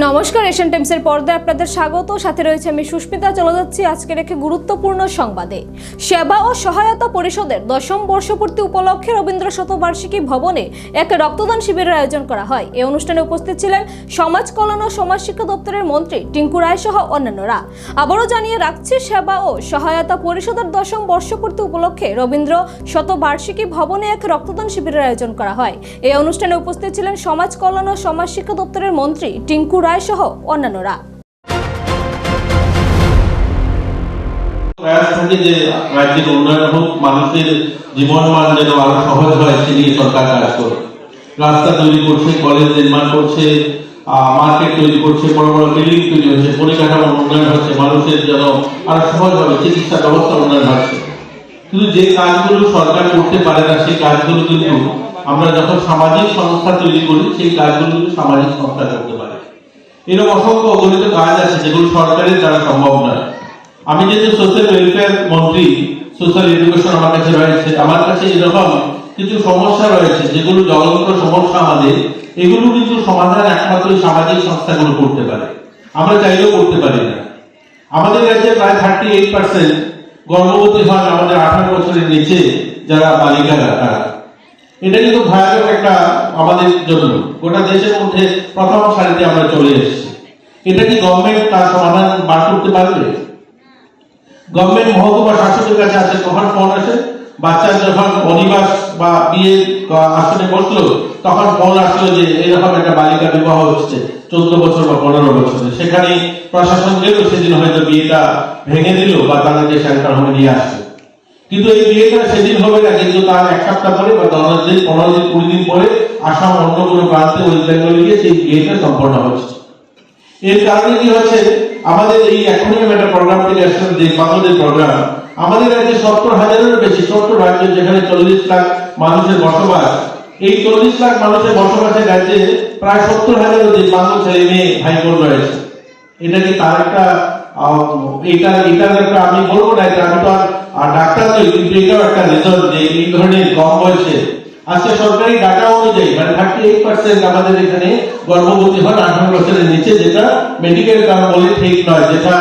নমস্কার, এশিয়ান টাইমসের পর্দায় আপনাদের স্বাগত। সাথে রয়েছে আমি সুস্মিতা। চলে যাচ্ছি আজকের একটি গুরুত্বপূর্ণ সংবাদে। সেবা ও সহায়তা পরিষদের 10ম বর্ষপূর্তি উপলক্ষে রবীন্দ্র শতবার্ষিকী ভবনে এক রক্তদান শিবিরের আয়োজন করা হয়। এই অনুষ্ঠানে উপস্থিত ছিলেন সমাজ কল্যাণ ও সমাজ শিক্ষা দপ্তরের মন্ত্রী টিঙ্কু রায় সহ অন্যান্যরা। আবারও জানিয়ে রাখছি, সেবা ও সহায়তা পরিষদের 10ম বর্ষপূর্তি উপলক্ষে রবীন্দ্র শতবার্ষিকী ভবনে এক রক্তদান শিবিরের আয়োজন করা হয়। এই অনুষ্ঠানে উপস্থিত ছিলেন সমাজ কল্যাণ ও সমাজ শিক্ষা দপ্তরের মন্ত্রী টিঙ্কু রায় সহ অন্যান্যরা। রাজ্যের উন্নয়ন হোক, মানুষের জীবনমান যেন আরো সহজ হয়, সে নিয়ে সরকার কাজ করে। রাস্তা তৈরি করছে, কলেজ নির্মাণ করছে, মার্কেট তৈরি করছে, বড় বড় বিল্ডিং তৈরি হচ্ছে, পরিকাঠামোর উন্নয়ন হচ্ছে, মানুষের যেন আরো সহজ হবে, চিকিৎসা ব্যবস্থা উন্নয়ন হচ্ছে। কিন্তু যে কাজগুলো সরকার করতে পারে না, সেই কাজগুলো কিন্তু আমরা যখন সামাজিক সংস্থা তৈরি করি, সেই কাজগুলো সামাজিক সংস্থা করতে পারে। এরকম অসংখ্য অগণিত কাজ আছে যেগুলো সরকারের দ্বারা সম্ভব নয়। আমি যেহেতু সোশ্যাল ওয়েলফেয়ার মন্ত্রী, সোশ্যাল এডুকেশন আমার কাছে রয়েছে, আমার কাছে এরকম কিছু সমস্যা রয়েছে যেগুলো জ্বলন্ত সমস্যা আমাদের, এগুলো কিন্তু সমাধান একমাত্র সামাজিক সংস্থাগুলো করতে পারে, আমরা চাইলেও করতে পারি না। আমাদের রাজ্যে প্রায় 38% গর্ভবতী হন আমাদের 18 বছরের নিচে যারা বালিকারা, তারা। এটা কিন্তু ভয়ানক একটা আমাদের জন্য, গোটা দেশের মধ্যে প্রথম সারিতে আমরা চলে এসেছি। এটা কি গভর্নমেন্ট তার সমাধান বার করতে পারবে? গভর্নমেন্ট মহকুমা শাসকের কাছে আসে, তখন ফোন আসে, বাচ্চার যখন অনিবাস বা বিয়ে আসনে বসলো, তখন ফোন আসলো যে এরকম একটা বালিকা বিবাহ হচ্ছে 14 বছর বা 15 বছরে। সেখানে প্রশাসন গেল, সেদিন হয়তো বিয়েটা ভেঙে দিল বা তাদেরকে সেন্টার হোমে নিয়ে আসলো। কিন্তু এই বিয়েটা সেদিন হবে না, কিন্তু তার এক সপ্তাহ পরে বা 10 দিন, 15 দিন, 20 দিন পরে আসাম অন্য কোনো প্রান্তে, ওয়েস্ট বেঙ্গলে গিয়ে সেই বিয়েটা সম্পন্ন হচ্ছে। এর কারণে কি হচ্ছে, আমাদের এই এখনই আমি একটা প্রোগ্রাম থেকে আসলাম, যে বাংলাদেশ প্রোগ্রাম, আমাদের রাজ্যে 70,000-এরও বেশি, ছোট্ট রাজ্য যেখানে 40 লাখ মানুষের বসবাস, এই 40 লাখ মানুষের বসবাসের রাজ্যে প্রায় 70,000 অধিক বাংলা ছেলে মেয়ে ভাই বোন রয়েছে। এটা কি তার একটা এটার একটা, আমি বলবো না, এটা আমি তো আর ডাক্তার নই, কিন্তু এটাও একটা রেজাল্ট যে এই ধরনের কম বয়সে। আজকে সরকারি ডাটা অনুযায়ী মানে 38% আমাদের এখানে গর্ভবতী হন 18 বছরের নিচে, যেটা মেডিকেল কারণ বলে ঠিক নয়, যেটা